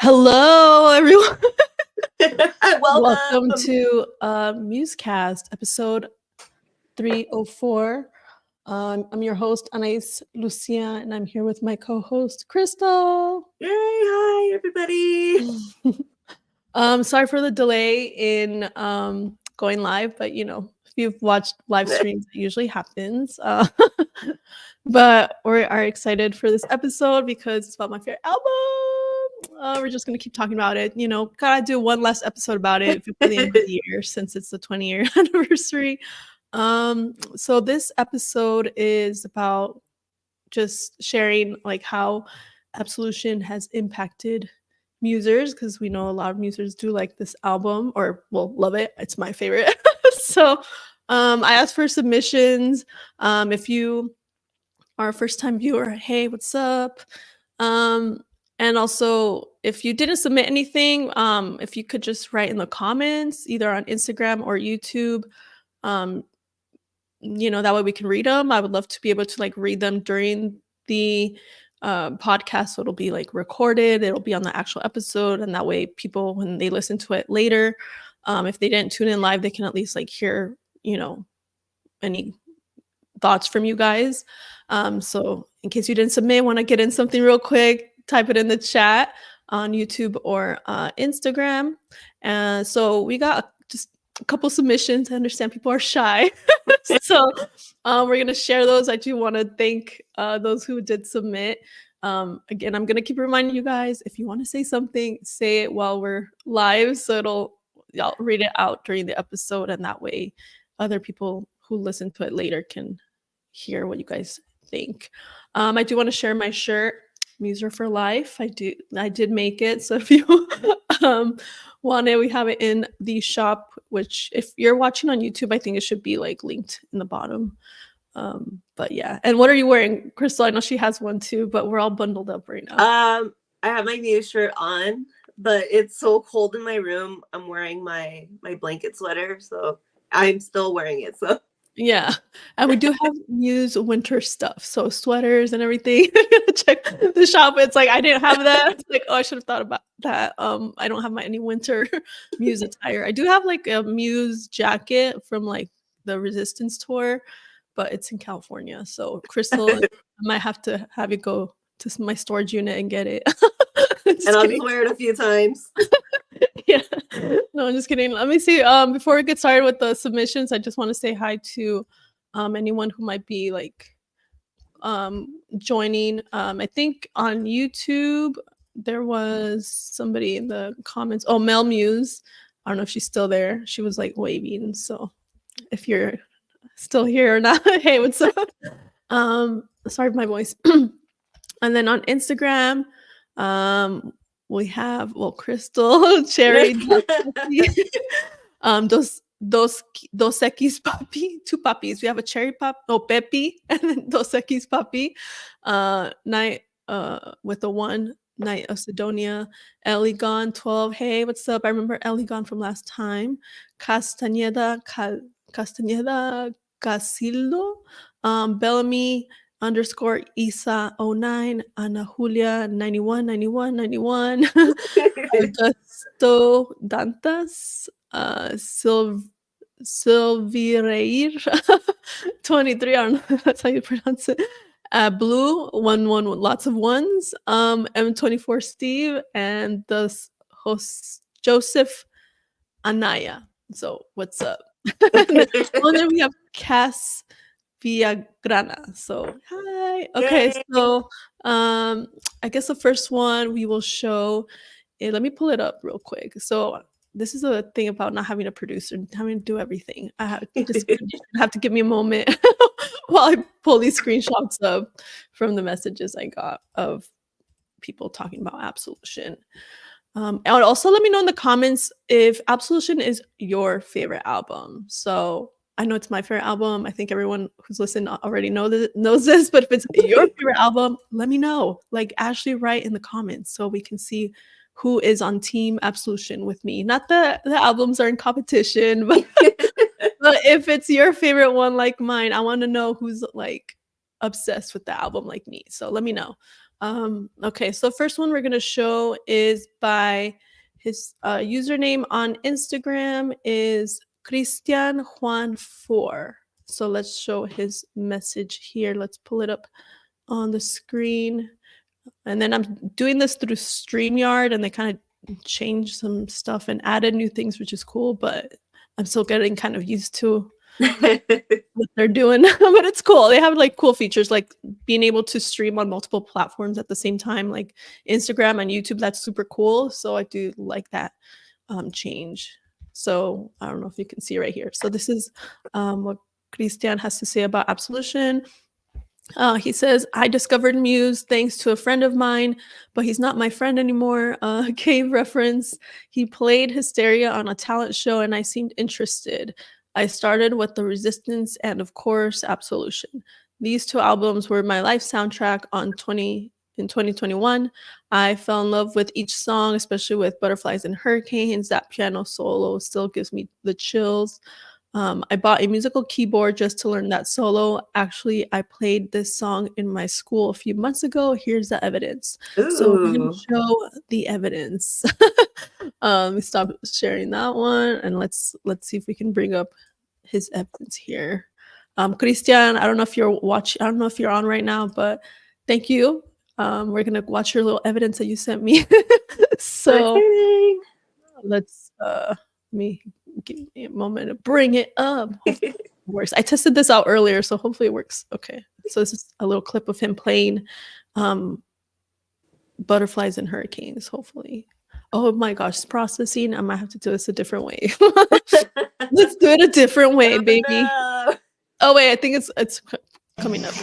Hello, everyone. Welcome Welcome. to Musecast, episode 304. I'm your host, Anais Lucia, and I'm here with my co-host, Crystal. Yay, hi, everybody. Sorry for the delay in going live, but if you've watched live streams, it usually happens. But we are excited for this episode because it's about my favorite album. We're just gonna keep talking about it. Gotta do one last episode about it before the end of the year since it's the 20-year anniversary. So this episode is about just sharing like how Absolution has impacted Musers, because we know a lot of Musers do like this album or love it. It's my favorite. So I asked for submissions. If you are a first-time viewer, hey, what's up? And also, if you didn't submit anything, if you could just write in the comments, either on Instagram or YouTube, that way we can read them. I would love to be able to read them during the podcast, so it'll be recorded. It'll be on the actual episode, and that way people, when they listen to it later, if they didn't tune in live, they can at least hear any thoughts from you guys. So in case you didn't submit, want to get in something real quick, type it in the chat on YouTube or Instagram. And so we got just a couple submissions. I understand people are shy. So we're going to share those. I do want to thank those who did submit. Again, I'm going to keep reminding you guys, if you want to say something, say it while we're live. So I'll read it out during the episode, and that way other people who listen to it later can hear what you guys think. I do want to share my shirt, Muser for Life. I did make it, so if you want it, we have it in the shop, which if you're watching on YouTube, I think it should be linked in the bottom. But yeah. And what are you wearing, Crystal? I know she has one too, but we're all bundled up right now. I have my new shirt on, but it's so cold in my room. I'm wearing my blanket sweater, so I'm still wearing it. So yeah, and we do have Muse winter stuff, so sweaters and everything. Check the shop. It's I didn't have that. It's I should have thought about that. I don't have any winter Muse attire. I do have a Muse jacket from the Resistance tour, but it's in California. So Crystal, I might have to have you go to my storage unit and get it. And I'll just wear it a few times. Yeah, no, I'm just kidding. Let me see. Before we get started with the submissions, I just want to say hi to anyone who might be joining. I think on YouTube there was somebody in the comments. Oh, Mel Muse. I don't know if she's still there. She was waving. So if you're still here or not, hey, what's up? Sorry for my voice. And then on Instagram, we have Crystal, Cherry, dos Equis Papi, two puppies. We have a cherry pop, Pepi, and then Dos Equis Papi, Night with the one, Night of Sidonia, Eligon 12. Hey, what's up? I remember Eligon from last time. Castañeda Casildo, Bellamy _ Isa 09, Ana Julia 91 Augusto Dantas, Silvireir 23. I don't know if that's how you pronounce it. Blue 11 lots of ones. M24 Steve and the host Joseph Anaya. So what's up? And then we have Cass Villagrana. So hi. Okay, Yay. so I guess the first one we will show. Let me pull it up real quick. So this is a thing about not having a producer and having to do everything. I have to give me a moment while I pull these screenshots up from the messages I got of people talking about Absolution. And also let me know in the comments if Absolution is your favorite album. So I know it's my favorite album. I think everyone who's listened already knows this, but if it's your favorite album, let me know. Actually write in the comments so we can see who is on team Absolution with me. Not that the albums are in competition, but if it's your favorite one like mine, I want to know who's obsessed with the album like me. So let me know. Okay, so first one we're gonna show is by his username on Instagram is Christian Juan 4. So let's show his message here. Let's pull it up on the screen. And then I'm doing this through StreamYard, and they kind of changed some stuff and added new things, which is cool, but I'm still getting kind of used to what they're doing. But it's cool. They have like cool features like being able to stream on multiple platforms at the same time, like Instagram and YouTube. That's super cool. So I do like that change. So I don't know if you can see right here. So this is what Christian has to say about Absolution. He says, I discovered Muse thanks to a friend of mine, but he's not my friend anymore. Cave reference. He played Hysteria on a talent show and I seemed interested. I started with The Resistance and, of course, Absolution. These two albums were my life soundtrack in 2021. I fell in love with each song, especially with Butterflies and Hurricanes. That piano solo still gives me the chills. I bought a musical keyboard just to learn that solo. Actually, I played this song in my school a few months ago. Here's the evidence. So we're going to show the evidence. Stop sharing that one, and let's see if we can bring up his evidence here. Christian, I don't know if you're watching. I don't know if you're on right now, but thank you. We're gonna watch your little evidence that you sent me. So let's give me a moment to bring it up. Hopefully it works. I tested this out earlier, so hopefully it works. Okay, so this is a little clip of him playing Butterflies and Hurricanes, hopefully. Oh my gosh, it's processing. I might have to do this a different way. Let's do it a different way, baby. No. Oh wait, I think it's coming up.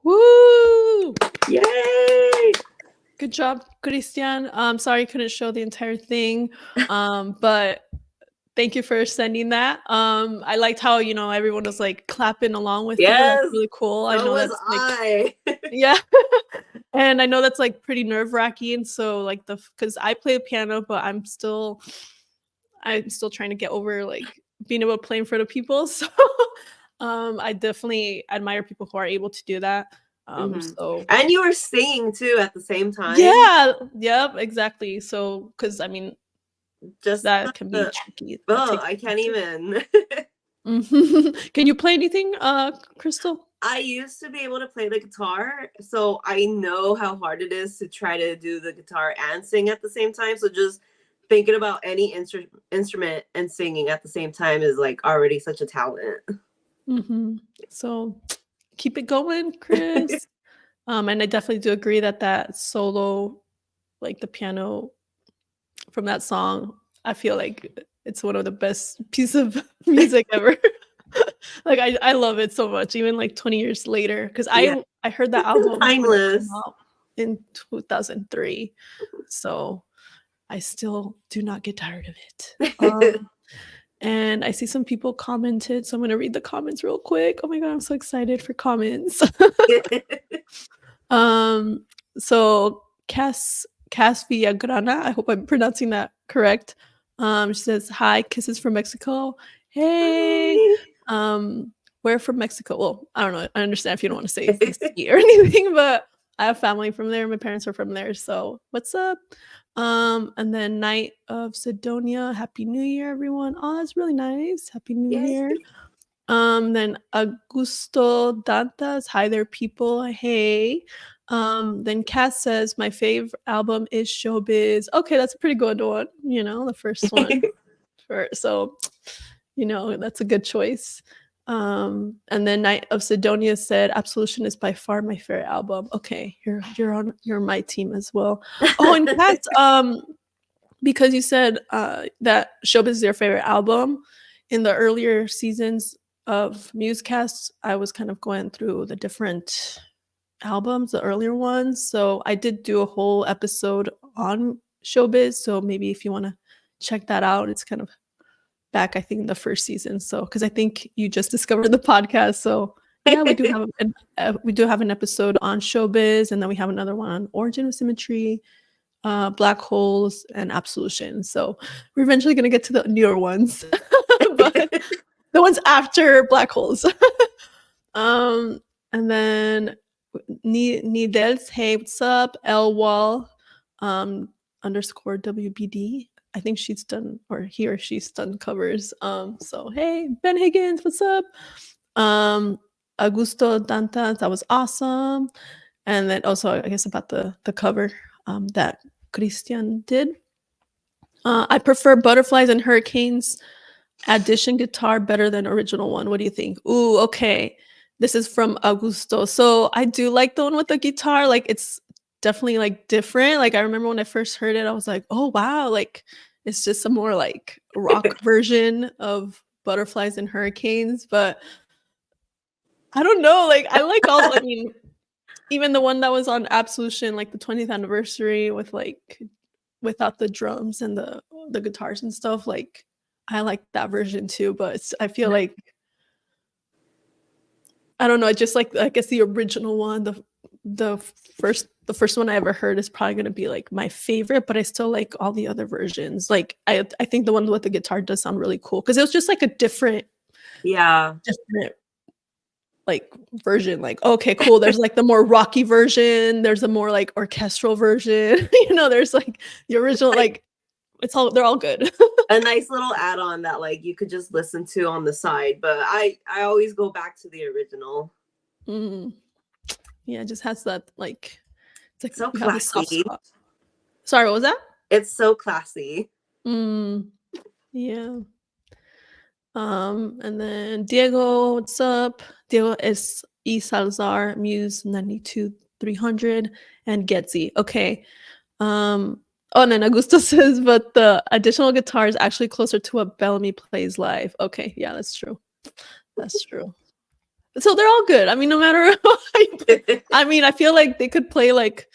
Woo! Yay! Good job, Christian. Sorry I couldn't show the entire thing, but thank you for sending that. I liked how, you know, everyone was like clapping along with you. That's really cool. I know that's like, yeah. And I know that's like pretty nerve-wracking. So like because I play the piano, but I'm still trying to get over like being able to play in front of people. So I definitely admire people who are able to do that. So, and you were singing too at the same time. Yeah, yep, exactly. So because I mean, just that can be tricky. Oh, I can't even. Can you play anything, Crystal? I used to be able to play the guitar, so I know how hard it is to try to do the guitar and sing at the same time. So just thinking about any instrument and singing at the same time is like already such a talent. So keep it going, Chris. And I definitely do agree that solo, like the piano from that song, I feel like it's one of the best pieces of music ever. Like I love it so much, even like 20 years later, because I heard that album timeless in 2003, so I still do not get tired of it. And I see some people commented, so I'm gonna read the comments real quick. Oh my god, I'm so excited for comments. So Cass Villagrana, I hope I'm pronouncing that correct. She says, hi, kisses from Mexico. Hey. Where from Mexico? Well, I don't know. I understand if you don't want to say the city or anything, but I have family from there. My parents are from there. So what's up? And then Night of Sidonia. Happy New Year, everyone. Oh, that's really nice. Happy New Year. Then Augusto Dantas, hi there, people. Hey. Then Cass says my favorite album is Showbiz. Okay, that's a pretty good one. You know, the first one. So, you know, that's a good choice. And then Night of Sidonia said Absolution is by far my favorite album. Okay, you're my team as well. Oh, and Cass, because you said that Showbiz is your favorite album, in the earlier seasons of Musecast, I was kind of going through the different albums, the earlier ones. So I did do a whole episode on Showbiz. So maybe if you want to check that out, it's kind of back, I think, in the first season. So because I think you just discovered the podcast. So yeah, we do have an episode on Showbiz, and then we have another one on Origin of Symmetry, Black Holes, and Absolution. So we're eventually going to get to the newer ones, but the ones after Black Holes. And then Nidels, hey, what's up? L Wall underscore WBD. I think she's done, or he or she's done covers. So hey, Ben Higgins, what's up? Augusto Dantas, that was awesome. And then also, I guess, about the cover that Christian did. I prefer Butterflies and Hurricanes addition guitar better than original one. What do you think? Ooh, okay. This is from Augusto. So I do like the one with the guitar. Like, it's definitely like different. Like, I remember when I first heard it, I was like, oh wow, like it's just a more like rock version of Butterflies and Hurricanes. But I don't know. Like, I like all, I mean, even the one that was on Absolution, like the 20th anniversary with like without the drums and the guitars and stuff, like I like that version too, but I feel like I don't know, I just like, I guess the original one, the first one I ever heard is probably gonna be like my favorite, but I still like all the other versions. Like I think the one with the guitar does sound really cool because it was just like a different like version. Like, okay, cool. There's like the more rocky version, there's a more like orchestral version. You know, there's like the original, like they're all good. A nice little add-on that like you could just listen to on the side, but I always go back to the original. Yeah, it just has that like, it's like so you have a soft classy. spot. Sorry, what was that? It's so classy. Yeah. And then Diego, what's up? Diego is E Salazar, Muse 92-300, and Getzy. Okay. Oh, and then Augusto says, but the additional guitar is actually closer to what Bellamy plays live. Okay, yeah, that's true. That's true. So they're all good. I mean, no matter I mean, I feel like they could play like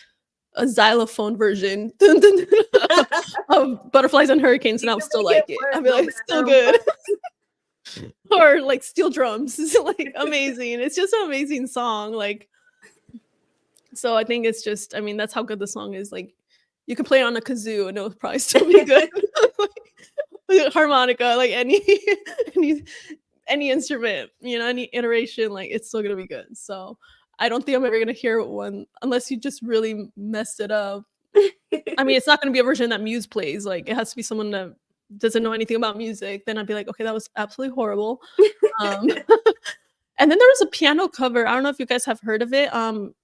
a xylophone version of Butterflies and Hurricanes, and I'll still like it. I'll be like, still good. Or like steel drums. It's like amazing. It's just an amazing song. Like, so I think it's just, I mean, that's how good the song is. Like, you could play it on a kazoo and it would probably still be good. Like, harmonica, like any instrument, you know, any iteration, like it's still gonna be good. So I don't think I'm ever gonna hear one unless you just really messed it up. I mean, it's not gonna be a version that Muse plays. Like, it has to be someone that doesn't know anything about music. Then I'd be like, okay, that was absolutely horrible. And then there was a piano cover. I don't know if you guys have heard of it.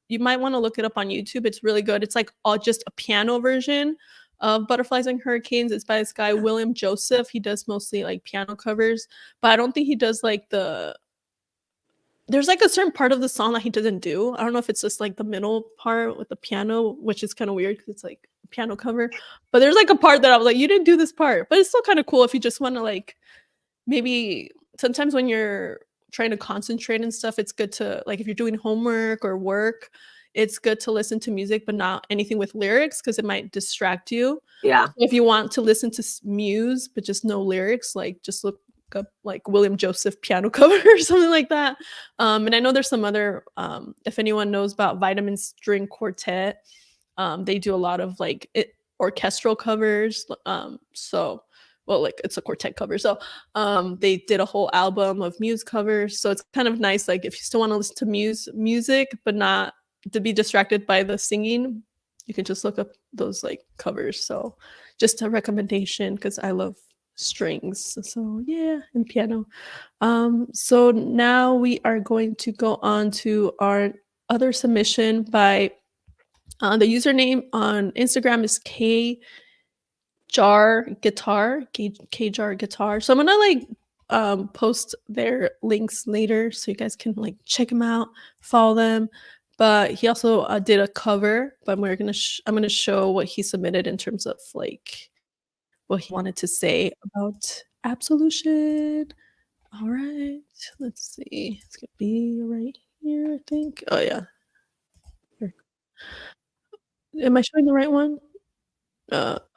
You might want to look it up on YouTube. It's really good. It's like all just a piano version of Butterflies and Hurricanes. It's by this guy, William Joseph. He does mostly like piano covers, but I don't think he does like there's like a certain part of the song that he doesn't do. I don't know if it's just like the middle part with the piano, which is kind of weird because it's like a piano cover. But there's like a part that I was like, you didn't do this part. But it's still kind of cool if you just want to like, maybe sometimes when you're trying to concentrate and stuff, it's good to like, if you're doing homework or work, it's good to listen to music, but not anything with lyrics because it might distract you. Yeah. So if you want to listen to Muse, but just no lyrics, like just look up like William Joseph piano cover or something like that. And I know there's some other, if anyone knows about Vitamin String Quartet, they do a lot of like orchestral covers. So, well, like it's a quartet cover. So they did a whole album of Muse covers. So it's kind of nice, like if you still want to listen to Muse music, but not to be distracted by the singing, you can just look up those like covers. So just a recommendation because I love strings. So yeah, and piano. So now we are going to go on to our other submission by the username on Instagram is Kjar Guitar. So I'm gonna like post their links later so you guys can like check them out, follow them. But he also did a cover, but I'm gonna show what he submitted in terms of like what he wanted to say about Absolution. All right, let's see. It's gonna be right here, I think. Oh yeah. Here. Am I showing the right one?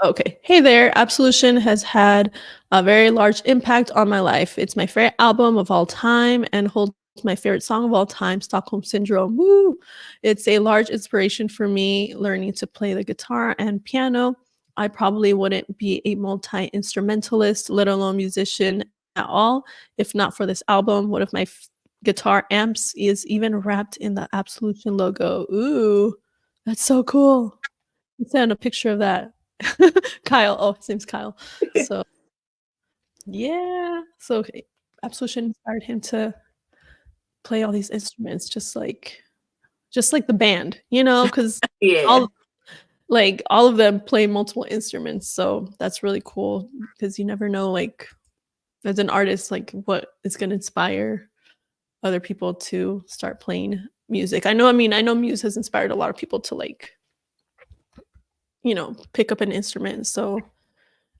Okay. Hey there. Absolution has had a very large impact on my life. It's my favorite album of all time and holds my favorite song of all time, Stockholm Syndrome. Woo! It's a large inspiration for me learning to play the guitar and piano. I probably wouldn't be a multi instrumentalist, let alone musician at all, if not for this album. One of my guitar amps is even wrapped in the Absolution logo. Ooh, that's so cool. Send a picture of that. Kyle. Oh, his name's Kyle. So yeah. So okay. Absolution inspired him to play all these instruments, just like the band, you know, because Yeah. all of them play multiple instruments. So that's really cool because you never know, like, as an artist, like what is gonna inspire other people to start playing music. I know Muse has inspired a lot of people to like, you know, pick up an instrument. So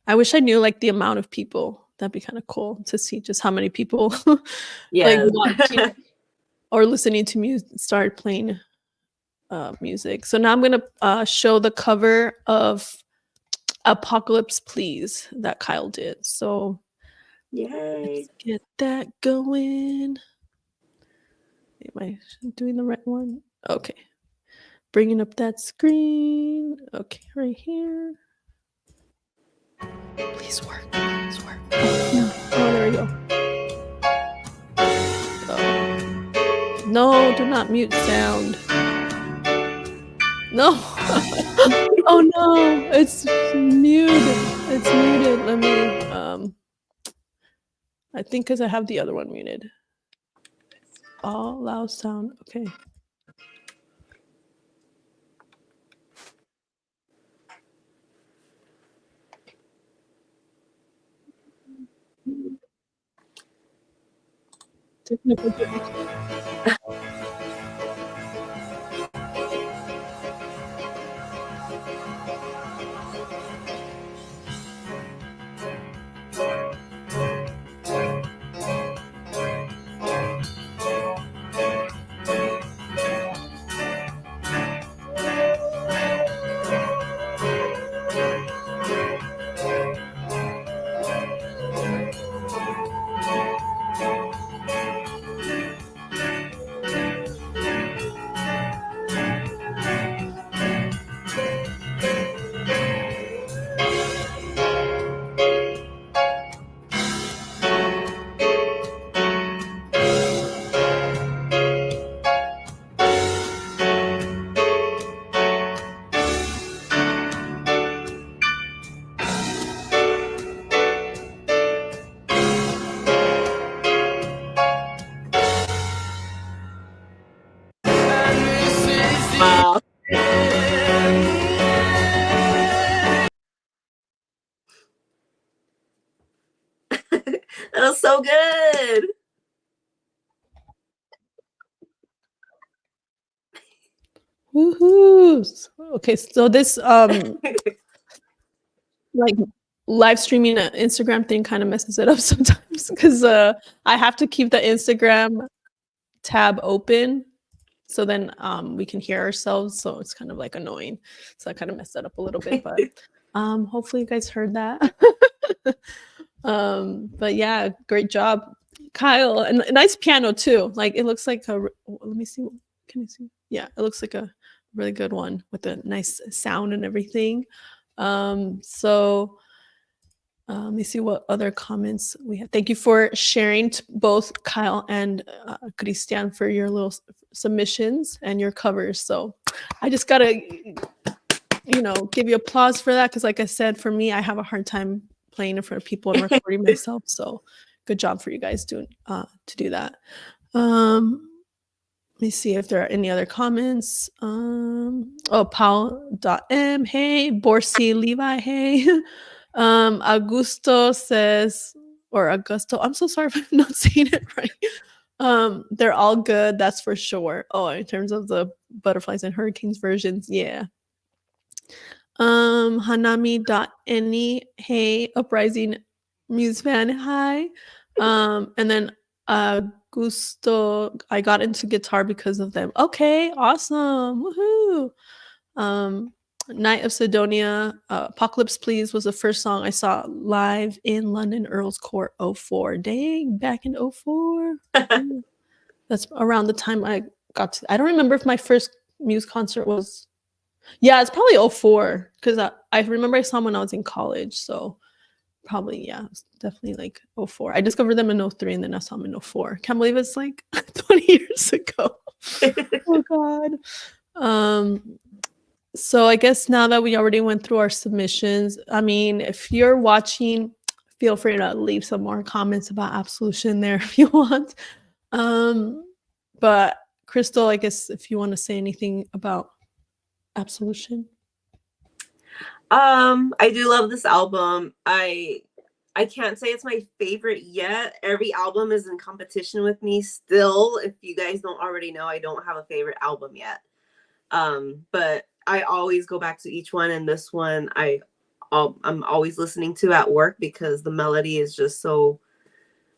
I wish I knew like the amount of people. That'd be kind of cool to see just how many people like Yeah. watching or listening to music start playing music. So now I'm gonna show the cover of Apocalypse Please that Kyle did. So Yay. let's get that going. Am I doing the right one? Okay. Bringing up that screen. Okay, right here. Please work. Please work. Oh, no. Oh, there we go. Oh. No, do not mute sound. No. Oh no, it's muted. It's muted. Let me I think because I have the other one muted. All loud sound. Okay. Technical difficulty. Wow. That was so good. Woohoo! Okay, so this like live streaming an Instagram thing kind of messes it up sometimes because I have to keep the Instagram tab open so then we can hear ourselves. So it's kind of like annoying. So I kind of messed that up a little bit, but hopefully you guys heard that. But yeah, great job, Kyle, and a nice piano too. Like it looks like a. Let me see. Can you see? Yeah, it looks like a really good one with a nice sound and everything. So let me see what other comments we have. Thank you for sharing both Kyle and Christian for your little submissions and your covers. So I just gotta, you know, give you applause for that because, like I said, for me, I have a hard time playing in front of people and recording myself. So good job for you guys doing to do that. Let me see if there are any other comments. Paul.m. Hey, Borsi Levi. Hey. Augusto says, or Augusto, I'm so sorry if I'm not saying it right. They're all good, that's for sure. Oh, in terms of the butterflies and hurricanes versions, yeah. Hanami.any, hey, uprising muse fan, hi. And then Gusto, I got into guitar because of them. Okay, awesome. Woohoo. Night of Sidonia, Apocalypse Please was the first song I saw live in London Earl's Court 04. Dang, back in 04. That's around the time I got to, I don't remember if my first Muse concert was, yeah, it's probably 04 because I remember I saw them when I was in college. So probably, yeah, it's definitely like 04. I discovered them in 03 and then I saw them in 04. Can't believe it's like 20 years ago. Oh God. So I guess now that we already went through our submissions, I mean, if you're watching, feel free to leave some more comments about Absolution there if you want. But Crystal, I guess if you want to say anything about Absolution. I do love this album. I can't say it's my favorite yet. Every album is in competition with me still. If you guys don't already know, I don't have a favorite album yet. But I always go back to each one, and this one I'm always listening to at work because the melody is just so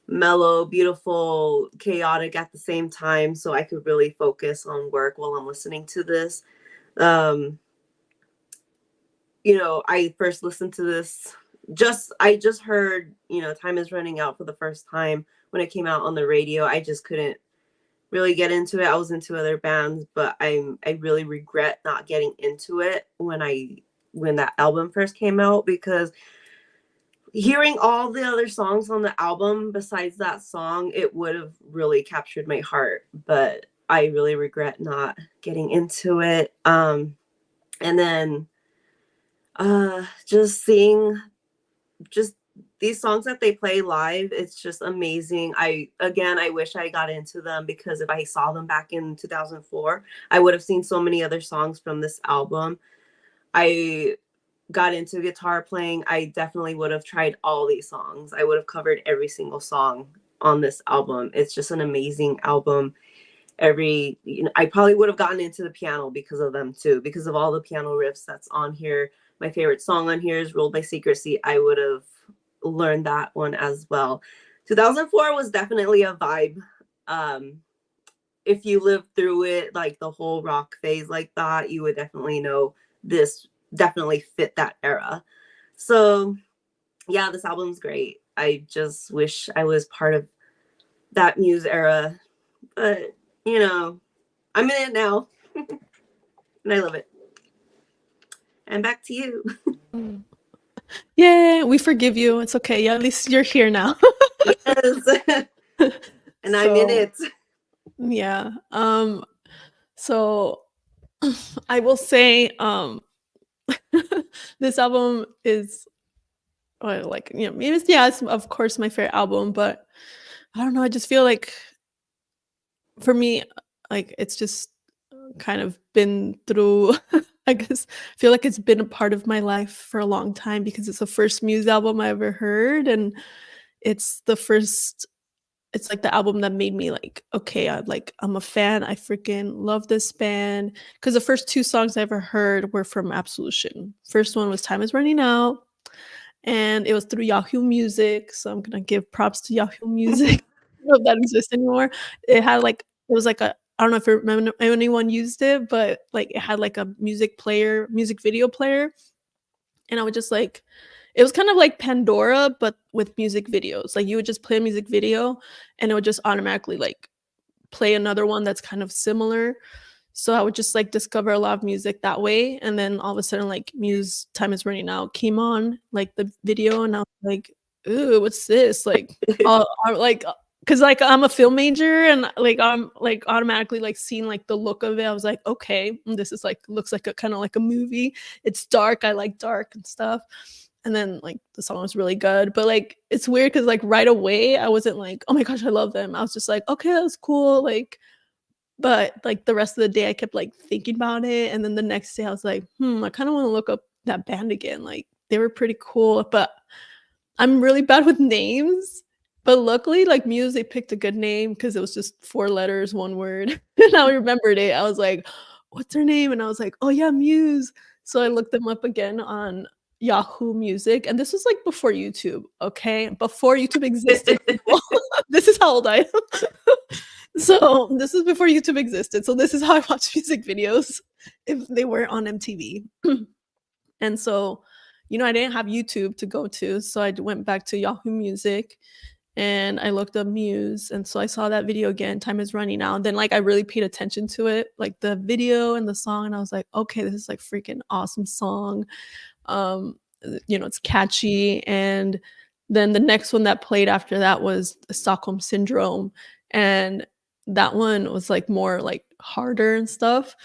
mellow, beautiful, chaotic at the same time, so I could really focus on work while I'm listening to this. I first listened to this I just heard, Time Is Running Out for the first time when it came out on the radio. I just couldn't really get into it. I was into other bands, but I really regret not getting into it when that album first came out, because hearing all the other songs on the album besides that song, it would have really captured my heart. But I really regret not getting into it. And then just seeing these songs that they play live, it's just amazing. I wish I got into them, because if I saw them back in 2004, I would have seen so many other songs from this album. I got into guitar playing, I definitely would have tried all these songs. I would have covered every single song on this album. It's just an amazing album. I probably would have gotten into the piano because of them too, because of all the piano riffs that's on here. My favorite song on here is Ruled by Secrecy. I would have learned that one as well. 2004 was definitely a vibe. If you lived through it, like the whole rock phase like that, you would definitely know this definitely fit that era. So yeah, this album's great. I just wish I was part of that Muse era, but I'm in it now. And I love it. And back to you. Yeah, we forgive you. It's okay. Yeah, at least you're here now. Yes. And I'm in it. Yeah. So I will say this album is it's of course my favorite album, but I don't know, I just feel like for me, like it's just kind of been through I guess feel like it's been a part of my life for a long time, because it's the first Muse album I ever heard, and it's like the album that made me like, okay, I'm a fan. I freaking love this band. Because the first two songs I ever heard were from Absolution. First one was Time Is Running Out, and it was through Yahoo Music. So I'm gonna give props to Yahoo Music. I don't know if that exists anymore. It was like a, I don't know if anyone used it, but like it had like a music video player. And I would just like, it was kind of like Pandora, but with music videos. Like you would just play a music video and it would just automatically like play another one that's kind of similar. So I would just like discover a lot of music that way. And then all of a sudden, like Muse Time Is Running Out came on, like the video, and I was like, ooh, what's this? Like, because like I'm a film major, and like I'm like automatically like seeing like the look of it. I was like, okay, this is like looks like a kind of like a movie. It's dark. I like dark and stuff. and then like the song was really good. But like it's weird because like right away I wasn't like, oh my gosh, I love them. I was just like, okay, that's cool. Like, but like the rest of the day I kept like thinking about it. And then the next day I was like, I kind of want to look up that band again. Like they were pretty cool, but I'm really bad with names. But luckily, like Muse, they picked a good name because it was just 4 letters, 1 word. And I remembered it. I was like, what's her name? And I was like, oh yeah, Muse. So I looked them up again on Yahoo Music. And this was like before YouTube, okay? Before YouTube existed. People. This is how old I am. So this is before YouTube existed. So this is how I watch music videos if they were on MTV. And so, I didn't have YouTube to go to. So I went back to Yahoo Music and I looked up Muse. And so I saw that video again, Time Is Running Out. And then like I really paid attention to it, like the video and the song. And I was like, okay, this is like freaking awesome song. It's catchy. And then the next one that played after that was Stockholm Syndrome. And that one was like more like harder and stuff.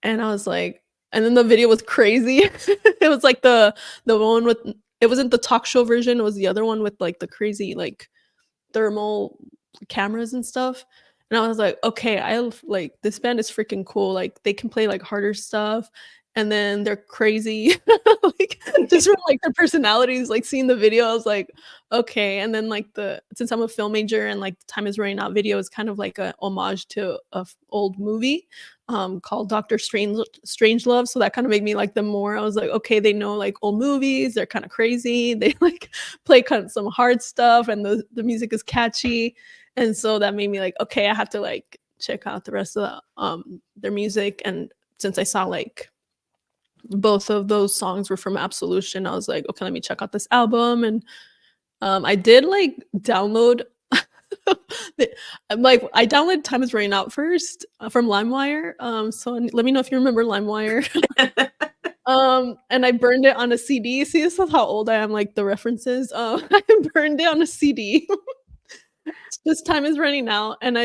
And I was like, and then the video was crazy. It was like the one with, it wasn't the talk show version, it was the other one with like the crazy like thermal cameras and stuff. And I was like, okay, I like this band is freaking cool. Like they can play like harder stuff and then they're crazy. Like just from like their personalities, like seeing the video, I was like, okay. And then like since I'm a film major and like the Time Is Running Out video is kind of like a homage to a old movie called Doctor Strangelove. So that kind of made me like them more. I was like, okay, they know like old movies, they're kind of crazy, they like play kind of some hard stuff and the music is catchy. And so that made me like, okay, I have to like check out the rest of their music. And since I saw like both of those songs were from Absolution, I was like, okay, let me check out this album. And I did like download I downloaded Time Is Running Out first from LimeWire. So let me know if you remember LimeWire. And I burned it on a CD. See, this is how old I am, like the references. I burned it on a CD. This Time Is Running Out, and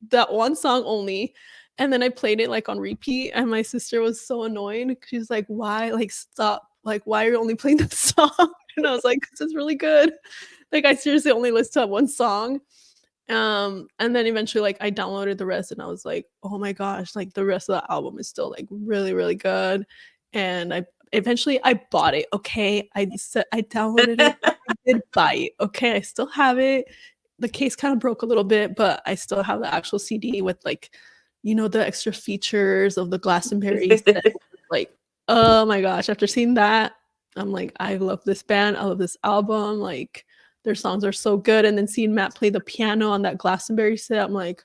that one song only. And then I played it like on repeat, and my sister was so annoyed. She's like, why? Like, stop. Like, why are you only playing that song? And I was like, this is really good. Like, I seriously only listened to that one song. And then eventually like I downloaded the rest and I was like, oh my gosh, like the rest of the album is still like really, really good. And I bought it. Okay. I downloaded it. I did buy it. Okay. I still have it. The case kind of broke a little bit, but I still have the actual CD with like, the extra features of the Glastonbury set. Like, oh my gosh, after seeing that, I'm like, I love this band. I love this album. Like, their songs are so good. And then seeing Matt play the piano on that Glastonbury set, I'm like,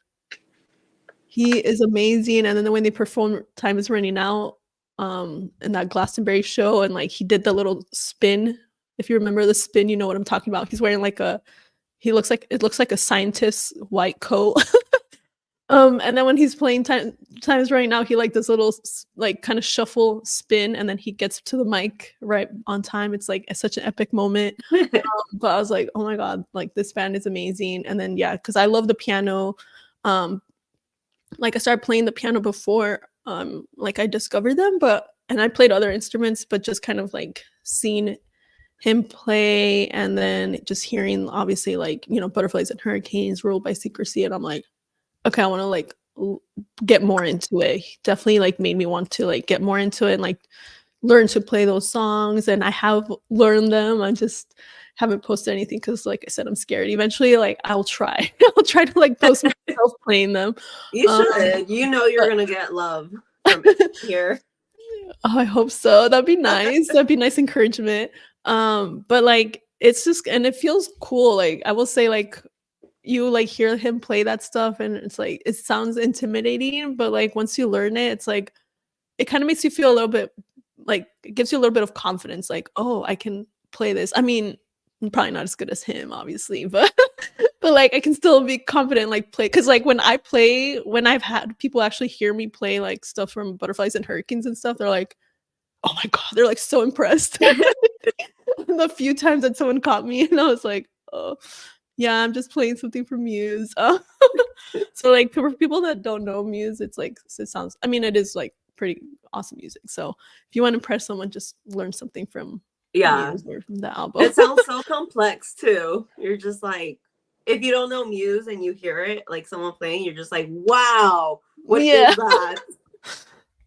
he is amazing. And then when they performed Time Is Running Out in that Glastonbury show, and like he did the little spin. If you remember the spin, you know what I'm talking about. He's wearing like it looks like a scientist's white coat. And then when he's playing Time Is Running Out, he like this little like kind of shuffle spin, and then he gets to the mic right on time. It's like such an epic moment. But I was like, oh my god, like this band is amazing. And then yeah, because I love the piano. Like I started playing the piano before like I discovered them, and I played other instruments, but just kind of like seeing him play and then just hearing obviously like, Butterflies and Hurricanes, Ruled by Secrecy, and I'm like, okay, I want to like get more into it. He definitely like made me want to like get more into it and like learn to play those songs. And I have learned them. I just haven't posted anything because like I said, I'm scared. Eventually, like I'll try. I'll try to like post myself playing them. You should. You're gonna get love from here. Oh, I hope so. That'd be nice. That'd be nice encouragement. But like it's just, and it feels cool. Like I will say like you like hear him play that stuff and it's like it sounds intimidating, but like once you learn it, it's like it kind of makes you feel a little bit like it gives you a little bit of confidence, like, oh, I can play this. I mean, I'm probably not as good as him, obviously, but but like I can still be confident, like play, because like when I've had people actually hear me play like stuff from Butterflies and Hurricanes and stuff, they're like, oh my god, they're like so impressed. The few times that someone caught me and I was like, oh yeah, I'm just playing something from Muse. So like for people that don't know Muse, it's like it sounds, I mean, it is like pretty awesome music. So if you want to impress someone, just learn something from Yeah. Muse or the album. It sounds so complex too. You're just like, if you don't know Muse and you hear it, like someone playing, you're just like, wow, what Yeah. is that?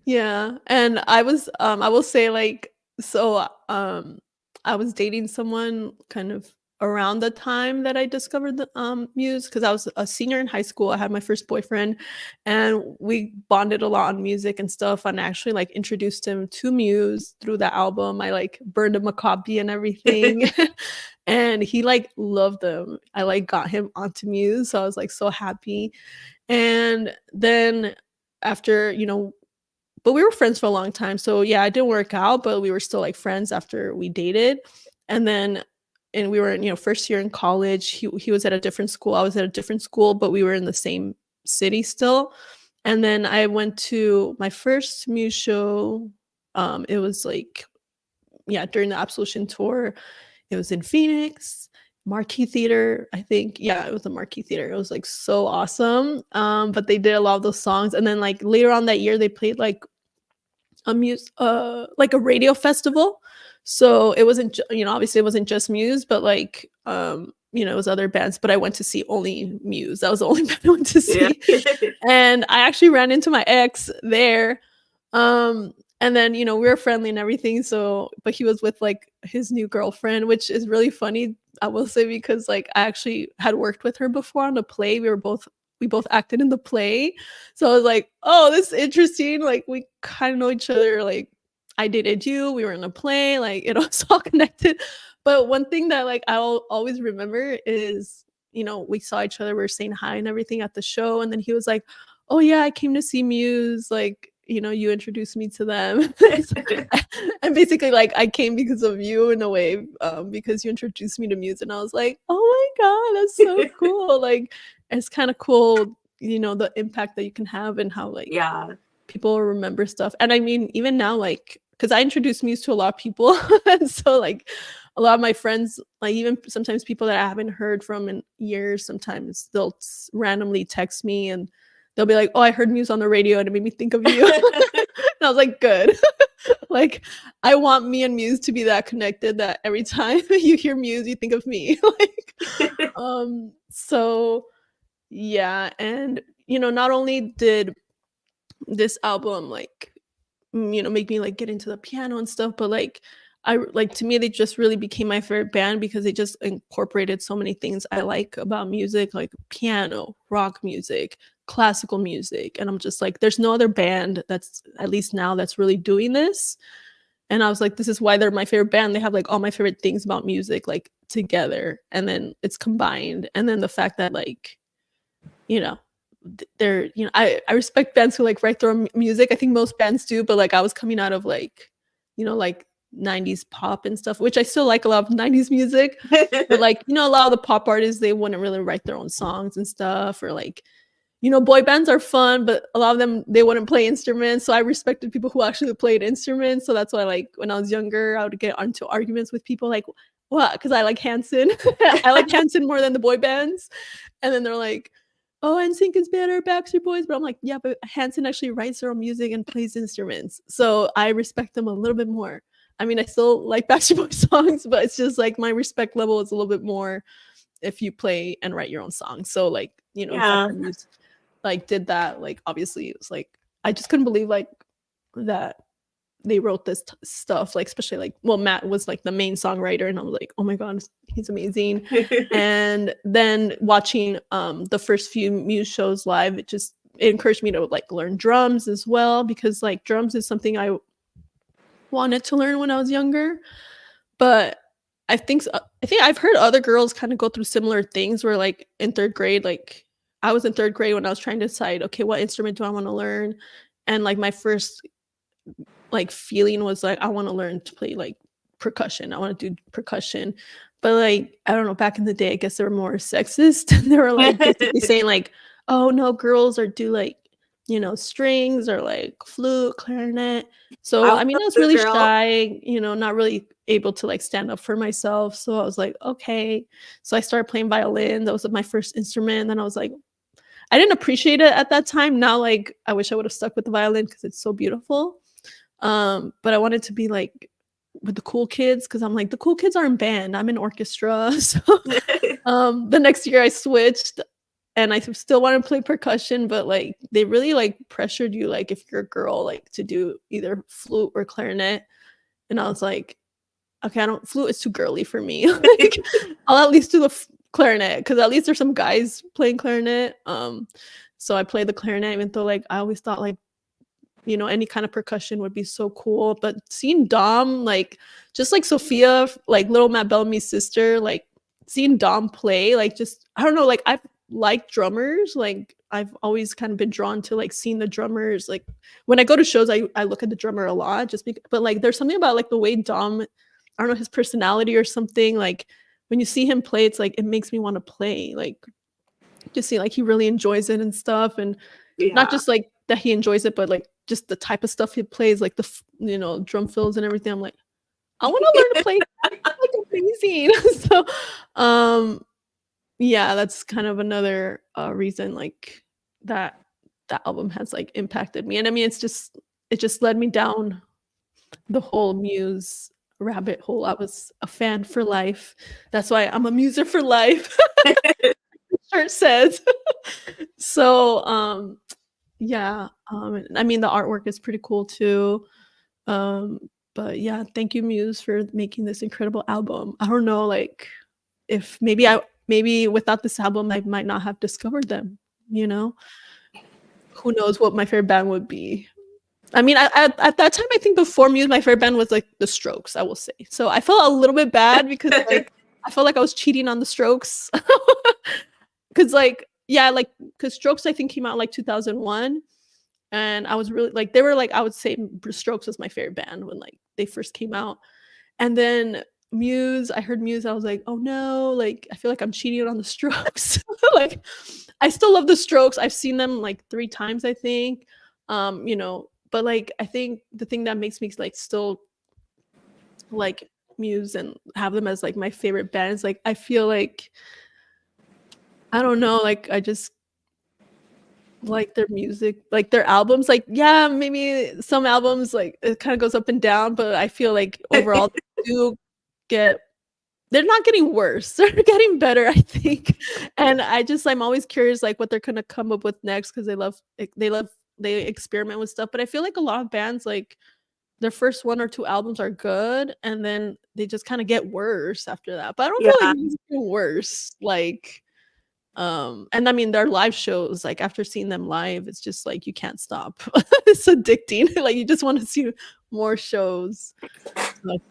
Yeah, and I will say, like, so, I was dating someone kind of around the time that I discovered the, Muse, because I was a senior in high school. I had my first boyfriend, and we bonded a lot on music and stuff, and I actually, like, introduced him to Muse through the album. I, like, burned him a copy and everything, and he, like, loved them. I, like, got him onto Muse, so I was, like, so happy, and then after, but we were friends for a long time, so yeah, it didn't work out, but we were still, like, friends after we dated, and then and we were in, first year in college. He was at a different school, I was at a different school, but we were in the same city still, and then I went to my first Muse show, it was, like, yeah, during the Absolution tour. It was in Phoenix, Marquee Theater, I think. Yeah, it was a Marquee Theater. It was, like, so awesome, but they did a lot of those songs, and then, like, later on that year, they played, like, like a radio festival. So it wasn't obviously it wasn't just Muse, but like it was other bands, but I went to see only Muse. That was the only band I went to Yeah. see. And I actually ran into my ex there. And then, we were friendly and everything. So, but he was with like his new girlfriend, which is really funny, I will say, because like I actually had worked with her before on a play. We both acted in the play. So I was like, oh, this is interesting. Like we kind of know each other. Like I dated you, we were in a play, like it was all connected. But one thing that like I'll always remember is, we saw each other, we were saying hi and everything at the show. And then he was like, oh yeah, I came to see Muse. Like, you introduced me to them. And basically like I came because of you in a way, because you introduced me to Muse, and I was like, oh my god, that's so cool. Like it's kind of cool, the impact that you can have and how like Yeah. people remember stuff. And I mean, even now, like, because I introduced Muse to a lot of people, and so like a lot of my friends, like even sometimes people that I haven't heard from in years, sometimes they'll randomly text me and they'll be like, oh, I heard Muse on the radio and it made me think of you. And I was like, good. Like I want me and Muse to be that connected that every time you hear Muse you think of me. Like so yeah. And not only did this album like make me like get into the piano and stuff, but like I like, to me they just really became my favorite band because they just incorporated so many things I like about music, like piano, rock music, classical music, and I'm just like, there's no other band that's, at least now, that's really doing this. And I was like, this is why they're my favorite band. They have like all my favorite things about music like together, and then it's combined. And then the fact that like, you know they're, I respect bands who like write their own music. I think most bands do, but like I was coming out of like, like 90s pop and stuff, which I still like a lot of 90s music, but like, a lot of the pop artists, they wouldn't really write their own songs and stuff. Or like, boy bands are fun, but a lot of them, they wouldn't play instruments. So I respected people who actually played instruments. So that's why, like, when I was younger, I would get into arguments with people like, what? Because I like Hanson. I like Hanson more than the boy bands. And then they're like, oh, NSYNC is better, Backstreet Boys. But I'm like, yeah, but Hanson actually writes their own music and plays instruments. So I respect them a little bit more. I mean, I still like Backstreet Boys songs, but it's just like my respect level is a little bit more if you play and write your own songs. So like, the fact that Muse like did that, like obviously it was like, I just couldn't believe like that they wrote this stuff, like especially like, well, Matt was like the main songwriter, and I was like, oh my god, he's amazing. And then watching the first few Muse shows live, it encouraged me to like learn drums as well, because like drums is something I wanted to learn when I was younger. But I think I've heard other girls kind of go through similar things where like in third grade, like I was in third grade when I was trying to decide, okay, what instrument do I want to learn? And like my first like feeling was like, I want to learn to play like percussion. I want to do percussion. But like, I don't know, back in the day, I guess they were more sexist. And they were like basically saying like, oh no, girls are do like, strings or like flute, clarinet. So I mean, I was really shy, not really able to like stand up for myself. So I was like, okay. So I started playing violin. That was my first instrument. And then I was like, I didn't appreciate it at that time. Now, like, I wish I would have stuck with the violin because it's so beautiful. But I wanted to be like with the cool kids because I'm like, the cool kids are in band. I'm in orchestra. So the next year I switched and I still want to play percussion, but like they really like pressured you, like if you're a girl, like to do either flute or clarinet. And I was like, okay, I don't flute is too girly for me. Like I'll at least do the clarinet because at least there's some guys playing clarinet. So I play the clarinet, even though like I always thought like, you know, any kind of percussion would be so cool. But seeing Dom, like just like Sophia, like little Matt Bellamy's sister, like seeing Dom play, like just I don't know, like I've liked drummers. Like I've always kind of been drawn to like seeing the drummers. Like when I go to shows, I look at the drummer a lot just because, but like there's something about like the way Dom, I don't know, his personality or something. Like when you see him play, it's like it makes me want to play. Like just see like he really enjoys it and stuff. And not just like that he enjoys it, but like just the type of stuff he plays, like the you know, drum fills and everything. I'm like, I want to learn to play. Like amazing. So yeah, that's kind of another reason like that album has like impacted me. And I mean it just led me down the whole Muse rabbit hole. I was a fan for life. That's why I'm a muser for life. Shirt says. So yeah, I mean the artwork is pretty cool too. But yeah, thank you Muse for making this incredible album. I don't know, like if maybe without this album I might not have discovered them, you know? Who knows what my favorite band would be. I mean, at that time, I think before Muse, my favorite band was like The Strokes, I will say. So I felt a little bit bad because like I felt like I was cheating on The Strokes. Because like, yeah, like because Strokes I think came out in like 2001. And I was really like, they were like, I would say Strokes was my favorite band when like they first came out. And then Muse, I heard Muse, I was like, oh no, like I feel like I'm cheating on The Strokes. Like I still love The Strokes. I've seen them like 3 times, I think. You know, but like I think the thing that makes me like still like Muse and have them as like my favorite band is like I feel like I don't know, like I just like their music, like their albums, like yeah, maybe some albums like it kind of goes up and down, but I feel like overall they do get they're not getting worse. They're getting better, I think. And I'm always curious like what they're gonna come up with next because they experiment with stuff. But I feel like a lot of bands like their first 1 or 2 albums are good and then they just kind of get worse after that. But I don't feel like it's getting worse. Like and I mean their live shows, like after seeing them live, it's just like you can't stop. It's addicting. Like you just want to see more shows.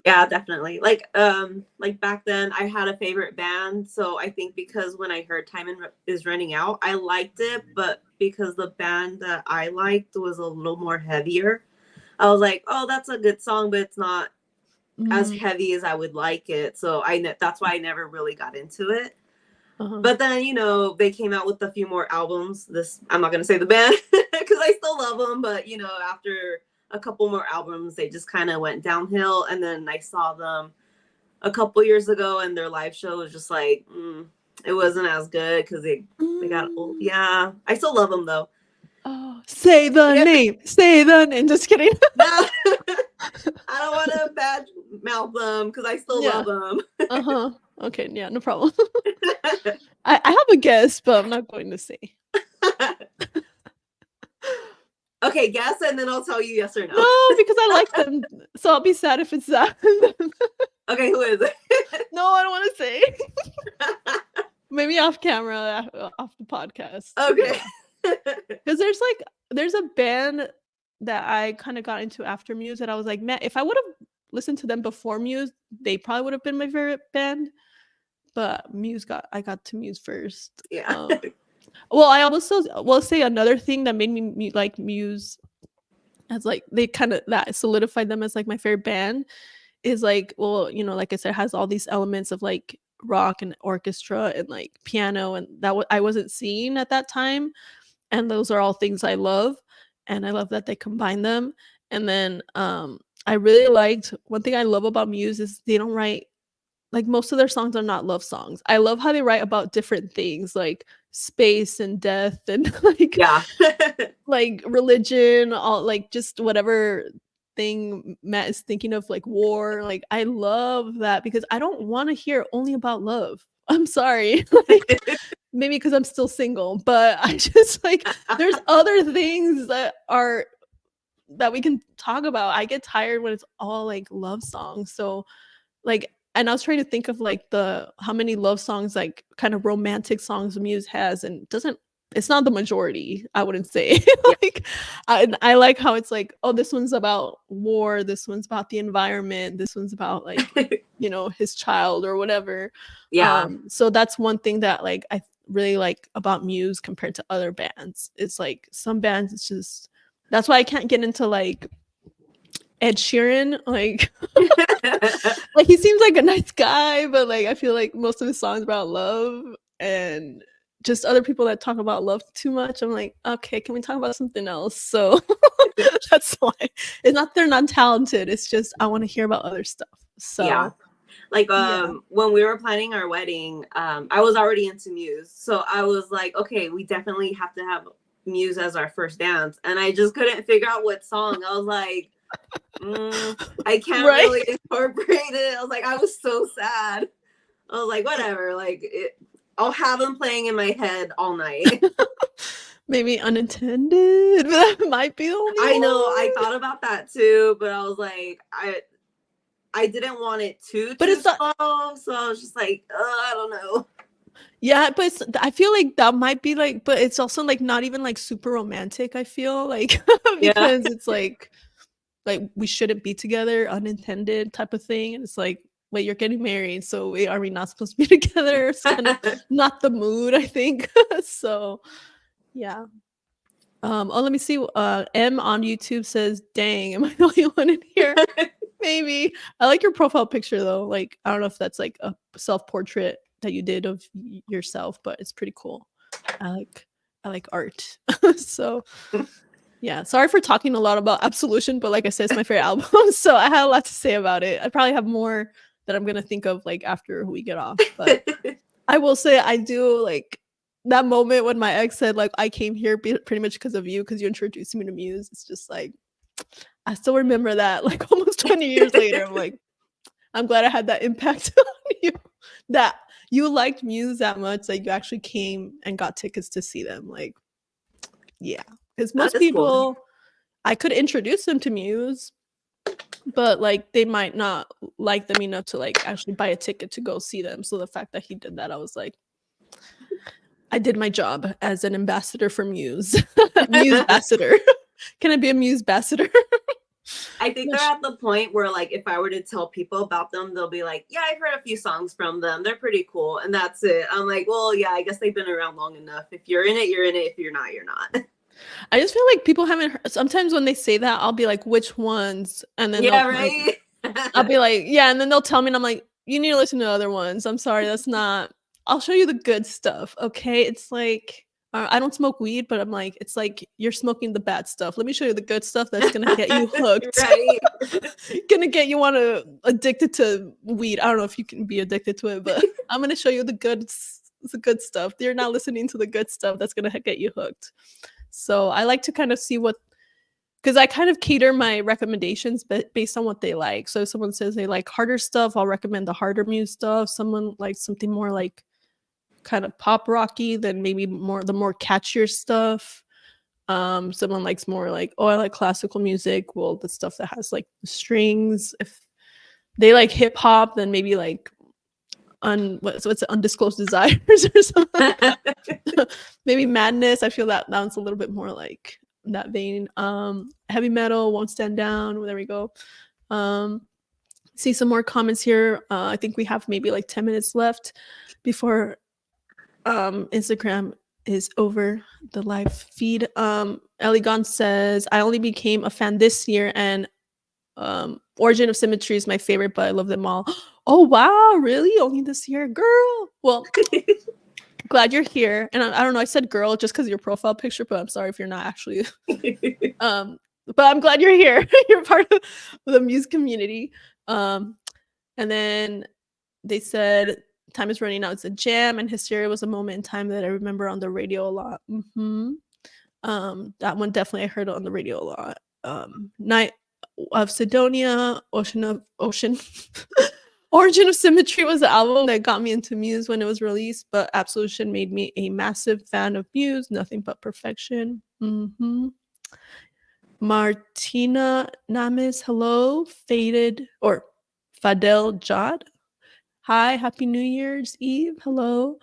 Yeah, definitely. Like back then I had a favorite band, so I think because when I heard Time is Running Out, I liked it, but because the band that I liked was a little more heavier, I was like, oh, that's a good song, but it's not as heavy as I would like it. So that's why I never really got into it. But then, you know, they came out with a few more albums. I'm not going to say the band because I still love them. But, you know, after a couple more albums, they just kind of went downhill. And then I saw them a couple years ago and their live show was just like, it wasn't as good because they got old. Yeah. I still love them, though. Oh, say the name. Say the name. Just kidding. No, I don't want to bad mouth them because I still love them. Okay, yeah, no problem. I have a guess, but I'm not going to say. Okay, guess, and then I'll tell you yes or no. No, because I like them, so I'll be sad if it's that. Okay, who is it? No, I don't want to say. Maybe off camera, off the podcast. Okay. Because there's a band that I kind of got into after Muse that I was like, man, if I would have listened to them before Muse, they probably would have been my favorite band. But I got to Muse first. Yeah. Well, I also will say another thing that made me like Muse as like they kind of that solidified them as like my favorite band is like, well, you know, like I said, it has all these elements of like rock and orchestra and like piano and that I wasn't seeing at that time. And those are all things I love. And I love that they combine them. And then I really liked one thing I love about Muse is they don't write like most of their songs are not love songs. I love how they write about different things like space and death and like yeah. like religion, all like just whatever thing Matt is thinking of, like war. Like I love that because I don't want to hear only about love. I'm sorry. Like maybe because I'm still single, but I just like there's other things that we can talk about. I get tired when it's all like love songs. So like and I was trying to think of like how many love songs, like kind of romantic songs Muse has, and doesn't it's not the majority, I wouldn't say. Yeah. Like I like how it's like, oh, this one's about war, this one's about the environment, this one's about like, his child or whatever. Yeah. So that's one thing that like I really like about Muse compared to other bands. It's like some bands it's just that's why I can't get into like Ed Sheeran, like like he seems like a nice guy, but like I feel like most of his songs about love, and just other people that talk about love too much. I'm like, okay, can we talk about something else? So that's why it's not they're not talented. It's just I want to hear about other stuff. So Yeah. Like yeah. when we were planning our wedding, I was already into Muse. So I was like, okay, we definitely have to have Muse as our first dance. And I just couldn't figure out what song. I was like, I can't really incorporate it. I was like, I was so sad. I was like, whatever, like I'll have them playing in my head all night. Maybe Unintended, but that might be the only I know, one. I thought about that too, but I was like, I didn't want it too slow, so I was just like, I don't know. Yeah, but I feel like that might be like, but it's also like not even like super romantic. I feel like because it's like we shouldn't be together, unintended type of thing, and it's like, wait, you're getting married, so are we not supposed to be together? It's kind of not the mood, I think. So yeah. Let me see. M on YouTube says, "Dang, am I the only one in here?" Maybe. I like your profile picture though. Like, I don't know if that's like a self-portrait that you did of yourself, but it's pretty cool. I like art. So yeah. Sorry for talking a lot about Absolution, but like I said, it's my favorite album. So I had a lot to say about it. I probably have more that I'm gonna think of like after we get off. But I will say I do like that moment when my ex said like I came here pretty much because of you, because you introduced me to Muse. It's just like I still remember that like almost 20 years later. I'm like, I'm glad I had that impact on you, that you liked Muse that much that you actually came and got tickets to see them. Like, yeah, because most people, cool. I could introduce them to Muse, but like they might not like them enough to like actually buy a ticket to go see them. So the fact that he did that, I was like, I did my job as an ambassador for Muse. Muse ambassador. Can I be a Muse ambassador? I think they're at the point where like if I were to tell people about them, they'll be like, yeah, I've heard a few songs from them, they're pretty cool, and that's it. I'm like, well, yeah, I guess they've been around long enough. If you're in it, you're in it. If you're not, you're not. I just feel like people haven't heard. Sometimes when they say that, I'll be like, which ones? And then yeah, right. I'll be like, yeah, and then they'll tell me, and I'm like, you need to listen to other ones. I'm sorry, that's not. I'll show you the good stuff. Okay, it's like I don't smoke weed, but I'm like, it's like you're smoking the bad stuff. Let me show you the good stuff that's gonna get you hooked. Right. Gonna get you addicted to weed. I don't know if you can be addicted to it, but I'm gonna show you the good stuff. You're not listening to the good stuff that's gonna get you hooked. So I like to kind of see because I kind of cater my recommendations based on what they like. So if someone says they like harder stuff, I'll recommend the harder Muse stuff. Someone likes something more like kind of pop rocky, then maybe the more catchier stuff. Someone likes more like, oh, I like classical music. Well, the stuff that has like strings. If they like hip hop, then maybe like what's it, Undisclosed Desires or something like that. Maybe Madness. I feel that one's a little bit more like that vein. Heavy metal, Won't Stand Down. There we go. See some more comments here. I think we have maybe like 10 minutes left before Instagram is over the live feed. Eligon says, I only became a fan this year, and Origin of Symmetry is my favorite, but I love them all. Oh wow, really? Only this year, girl? Well, glad you're here. And I don't know, I said girl just because of your profile picture, but I'm sorry if you're not actually. But I'm glad you're here. You're part of the Muse community. And then they said, time is running out. It's a jam, and Hysteria was a moment in time that I remember on the radio a lot. Mm-hmm. That one definitely I heard on the radio a lot. of Sidonia, Ocean. Origin of Symmetry was the album that got me into Muse when it was released, but Absolution made me a massive fan of Muse. Nothing but perfection. Martina Namis, hello. Fadel Jad. Hi, Happy New Year's Eve. Hello.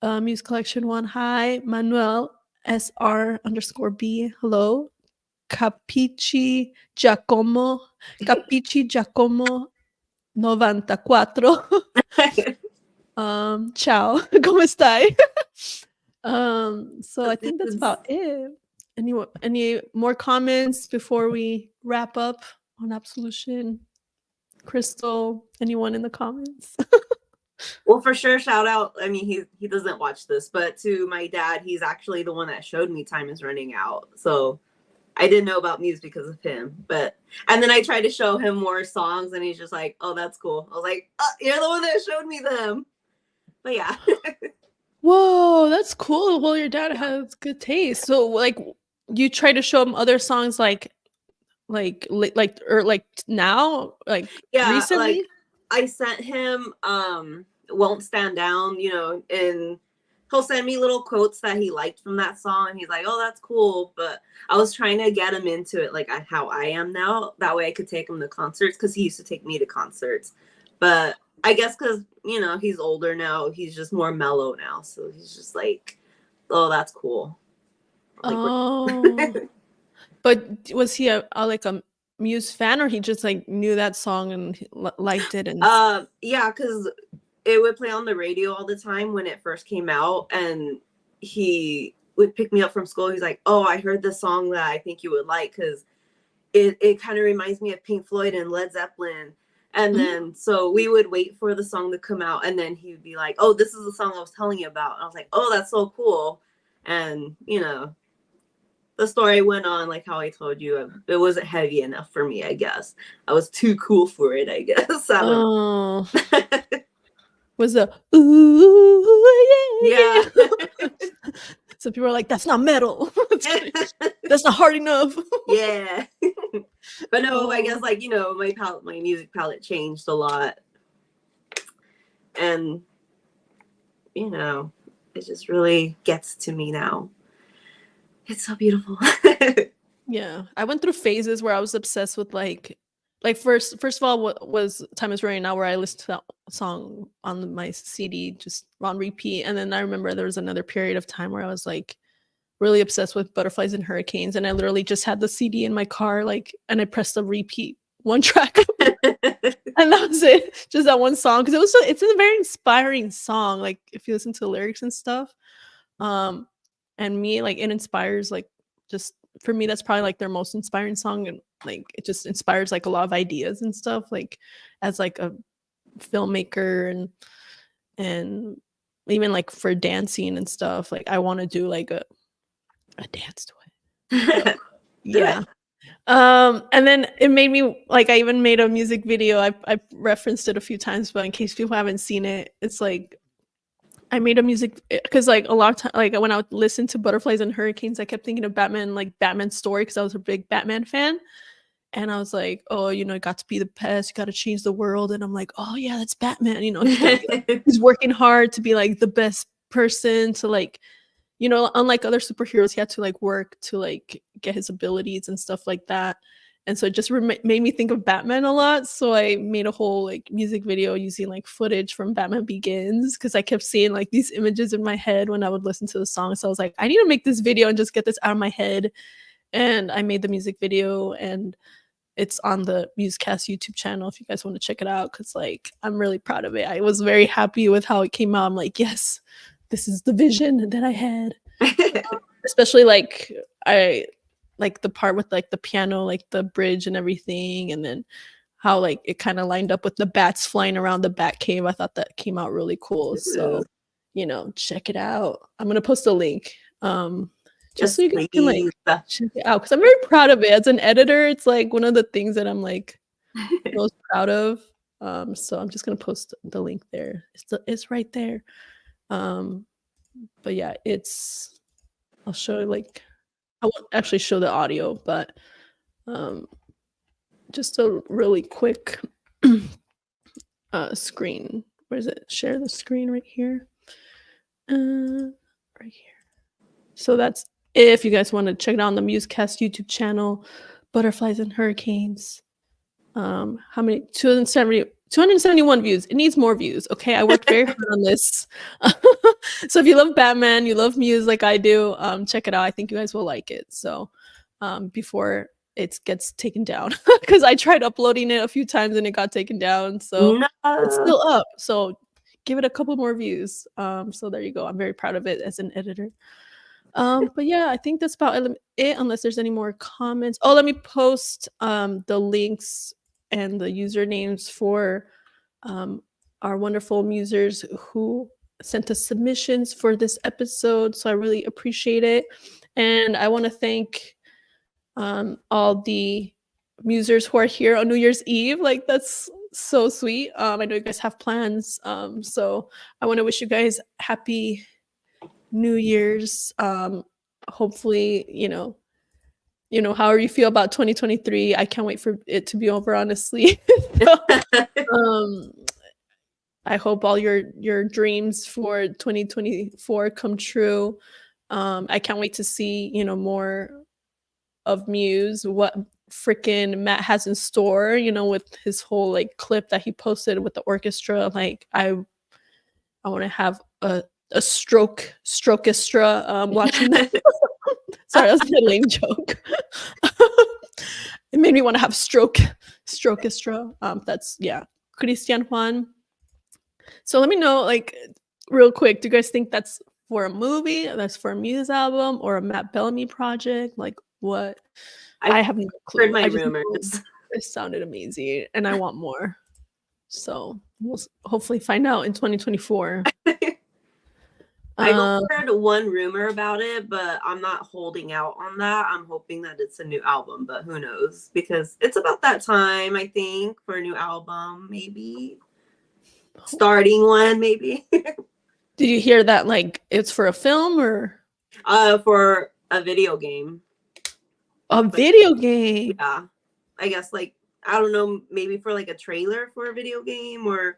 Muse Collection 1. Hi. Manuel SR_B. Hello. Capici Giacomo 94. Ciao. ¿Cómo estáis? So I think that's about it. Any more comments before we wrap up on Absolution? Crystal, anyone in the comments? Well, for sure, shout out. I mean, he doesn't watch this, but to my dad, he's actually the one that showed me Time Is Running Out. So I didn't know about Muse because of him. And then I tried to show him more songs, and he's just like, "Oh, that's cool." I was like, "Oh, you're the one that showed me them." But yeah. Whoa, that's cool. Well, your dad has good taste. So, like, you try to show him other songs, like now, like recently. Like I sent him "Won't Stand Down," and he'll send me little quotes that he liked from that song, and he's like, "Oh, that's cool." But I was trying to get him into it like how I am now. That way I could take him to concerts, because he used to take me to concerts. But I guess because, he's older now, he's just more mellow now. So he's just like, "Oh, that's cool." Like, but was he a Muse fan, or he just like knew that song and liked it? And yeah, because it would play on the radio all the time when it first came out, and he would pick me up from school. He's like, "Oh, I heard this song that I think you would like, because it kind of reminds me of Pink Floyd and Led Zeppelin." And then so we would wait for the song to come out, and then he would be like, "Oh, this is the song I was telling you about." And I was like, "Oh, that's so cool." And the story went on like how I told you. It wasn't heavy enough for me, I guess. I was too cool for it, I guess. I don't know. Was the ooh, yeah. So people are like, "That's not metal. That's not hard enough." Yeah. But no, I guess my music palette changed a lot. And it just really gets to me now. It's so beautiful. Yeah. I went through phases where I was obsessed with like first of all, what was Time Is Running Out, where I listened to that song on my CD just on repeat. And then I remember there was another period of time where I was like really obsessed with Butterflies and Hurricanes, and I literally just had the CD in my car, and I pressed the repeat one track. And that was it, just that one song, because it's a very inspiring song, like if you listen to the lyrics and stuff. And me, like, it inspires, like, just for me, that's probably like their most inspiring song, and like it just inspires like a lot of ideas and stuff, like as like a filmmaker, and even like for dancing and stuff, like I want to do like a dance to it. So, yeah. And then it made me like, I even made a music video. I referenced it a few times, but in case people haven't seen it, it's like I made a music, because like a lot of time, like when I would listen to Butterflies and Hurricanes, I kept thinking of Batman, like Batman's story, because I was a big Batman fan. And I was like, "Oh, it got to be the best. You got to change the world." And I'm like, "Oh yeah, that's Batman. He's working hard to be like the best person, to like, unlike other superheroes, he had to like work to like get his abilities and stuff like that." And so it just made me think of Batman a lot. So I made a whole like music video using like footage from Batman Begins, because I kept seeing like these images in my head when I would listen to the song. So I was like, I need to make this video and just get this out of my head. And I made the music video, and it's on the Musecast YouTube channel if you guys want to check it out, because like I'm really proud of it. I was very happy with how it came out. I'm like, yes, this is the vision that I had. Especially like I like the part with like the piano, like the bridge and everything, and then how like it kind of lined up with the bats flying around the bat cave. I thought that came out really cool. So check it out. I'm gonna post a link just so you guys can like check it out, because I'm very proud of it. As an editor, it's like one of the things that I'm like most proud of. So I'm just gonna post the link there. It's right there. But yeah, I'll show like, I won't actually show the audio, but just a really quick screen. Where is it? Share the screen right here. Right here. So that's if you guys want to check it out on the Musecast YouTube channel, Butterflies and Hurricanes. How many? 271 views. It needs more views. Okay, I worked very hard on this. So if you love Batman, you love Muse like I do, check it out. I think you guys will like it. So before it gets taken down, because I tried uploading it a few times and it got taken down. So it's still up. So give it a couple more views. So there you go. I'm very proud of it as an editor. But yeah, I think that's about it, unless there's any more comments. Oh, let me post the links and the usernames for our wonderful musers who sent us submissions for this episode. So I really appreciate it. And I want to thank all the musers who are here on New Year's Eve. Like, that's so sweet. I know you guys have plans. So I want to wish you guys happy New Year's. Hopefully, however you feel about 2023, I can't wait for it to be over, honestly. I hope all your dreams for 2024 come true. I can't wait to see, more of Muse, what freaking Matt has in store, with his whole like clip that he posted with the orchestra. Like, I want to have a strokeistra watching that. Sorry, that was a lame joke. It made me want to have strokeistra. That's Christian Juan. So let me know, like, real quick, do you guys think that's for a movie, that's for a Muse album, or a Matt Bellamy project? Like, what? I have no clue. Heard my rumors. It sounded amazing, and I want more. So we'll hopefully find out in 2024. I've heard one rumor about it, but I'm not holding out on that. I'm hoping that it's a new album, but who knows? Because it's about that time, I think, for a new album, maybe. Starting one, maybe. Did you hear that, like, it's for a film or? For a video game. A video game? Yeah. I guess, like, I don't know, maybe for, like, a trailer for a video game, or...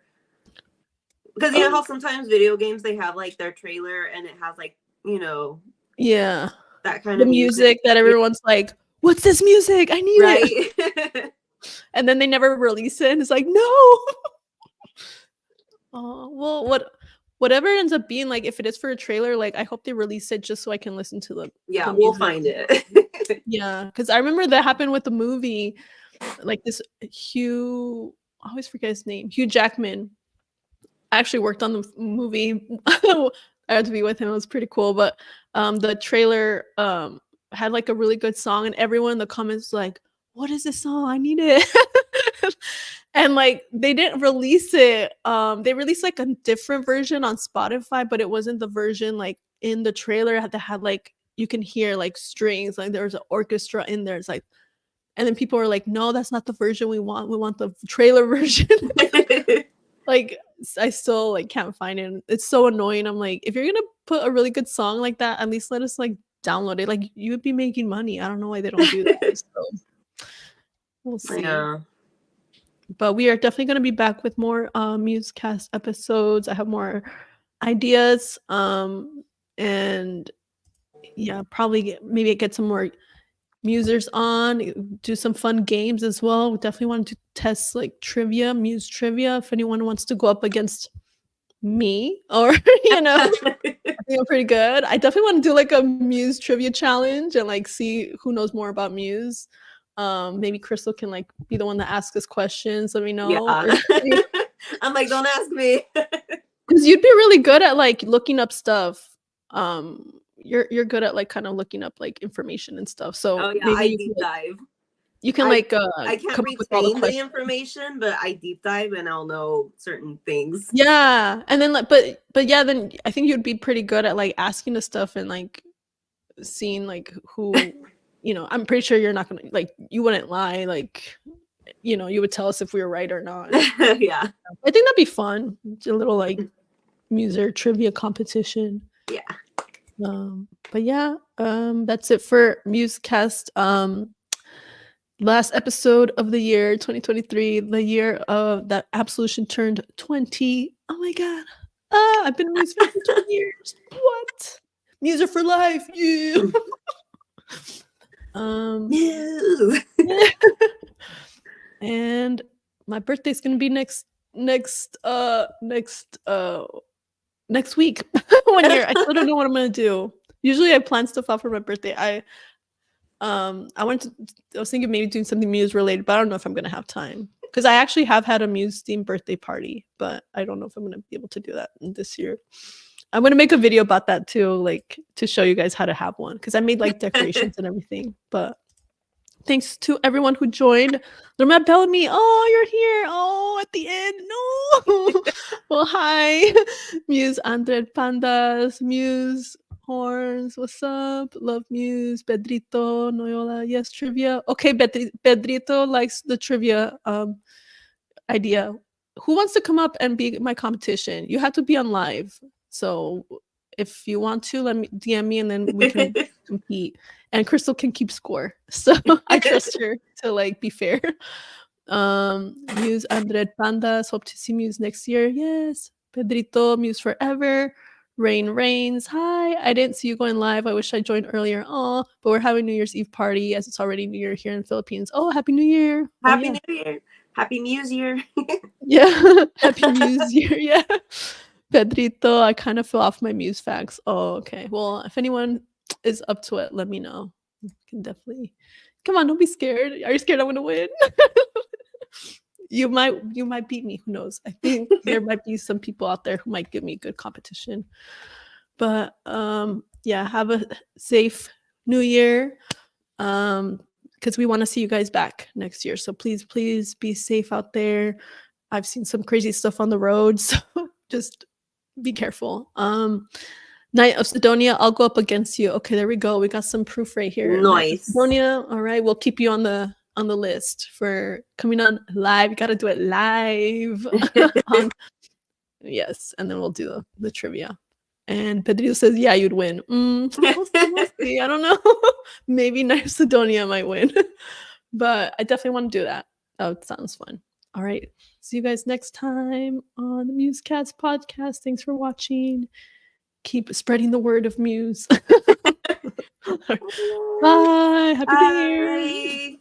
Because you know how sometimes video games, they have like their trailer and it has like, yeah, that kind of music that everyone's like, what's this music? I need it. And then they never release it and it's like, no. Well, whatever it ends up being, like, if it is for a trailer, like, I hope they release it just so I can listen to the we'll find it. Yeah, because I remember that happened with the movie, like this Hugh, I always forget his name, Hugh Jackman. I actually worked on the movie. I had to be with him. It was pretty cool. But the trailer had like a really good song, and everyone in the comments was like, what is this song? I need it. And like, they didn't release it. They released like a different version on Spotify, but it wasn't the version like in the trailer that had like, you can hear like strings, like there was an orchestra in there. It's like, and then people were like, no, that's not the version we want. We want the trailer version. Like, I still like can't find it. It's so annoying. I'm like, if you're gonna put a really good song like that, at least let us like download it. Like, you would be making money. I don't know why they don't do that. So we'll see. Yeah. But we are definitely gonna be back with more Musecast episodes. I have more ideas. And yeah, probably maybe get some more musers on, do some fun games as well. We definitely want to test like trivia, Muse trivia, if anyone wants to go up against me, or I think I'm pretty good. I definitely want to do like a Muse trivia challenge and like see who knows more about Muse. Maybe Crystal can like be the one that asks us questions. Let me know. Yeah. I'm like, don't ask me. Because you'd be really good at like looking up stuff. You're good at like kind of looking up like information and stuff. So maybe I deep dive. You can like I can't retain the information, but I deep dive and I'll know certain things. Yeah, and then like, but yeah, then I think you'd be pretty good at like asking us stuff and like seeing like who, I'm pretty sure you're not gonna like, you wouldn't lie, like, you would tell us if we were right or not. Yeah, I think that'd be fun. It's a little like Muser trivia competition. Yeah. But yeah, that's it for Musecast. last episode of the year 2023, the year of that Absolution turned 20. Oh my god. I've been a Muse fan for 20 years. What? Muser for life. Yeah. Yes. And my birthday's gonna be next week. 1 year. I still don't know what I'm gonna do. Usually I plan stuff out for my birthday. I was thinking maybe doing something Muse related, but I don't know if I'm gonna have time. Because I actually have had a Muse themed birthday party, but I don't know if I'm gonna be able to do that this year. I'm gonna make a video about that too, like to show you guys how to have one. Because I made like decorations and everything. But thanks to everyone who joined. Lerma Bellamy, oh, you're here. Oh, at the end. No. Well, hi. Muse Andre Pandas, Muse Horns, what's up? Love Muse, Pedrito, Noyola, yes, trivia. Okay, Pedrito likes the trivia idea. Who wants to come up and be my competition? You have to be on live. So if you want to, let me DM me and then we can compete. And Crystal can keep score. So I trust her to like be fair. Muse Andred Pandas. Hope to see Muse next year. Yes. Pedrito, Muse forever. Rain Rains. Hi. I didn't see you going live. I wish I joined earlier. Oh, but we're having New Year's Eve party as it's already New Year here in the Philippines. Oh, Happy New Year. Happy New Year. Happy Muse Year. Yeah. Happy Muse Year. Yeah. Pedrito, I kind of fell off my Muse facts. Oh, okay. Well, if anyone is up to it, let me know. You can definitely come on, don't be scared. Are you scared I'm gonna win? You might beat me. Who knows? I think there might be some people out there who might give me good competition. But yeah, have a safe new year. Because we want to see you guys back next year. So please be safe out there. I've seen some crazy stuff on the road, so just be careful. Knight of Sidonia, I'll go up against you. Okay, there we go. We got some proof right here. Nice. Sidonia, all right. We'll keep you on the list for coming on live. You got to do it live. Yes, and then we'll do the trivia. And Pedrito says, "Yeah, you'd win." We'll see. I don't know. Maybe Knight of Sidonia might win, but I definitely want to do that. Oh, it sounds fun. All right. See you guys next time on the Musecast podcast. Thanks for watching. Keep spreading the word of Muse. Bye. Happy New Year.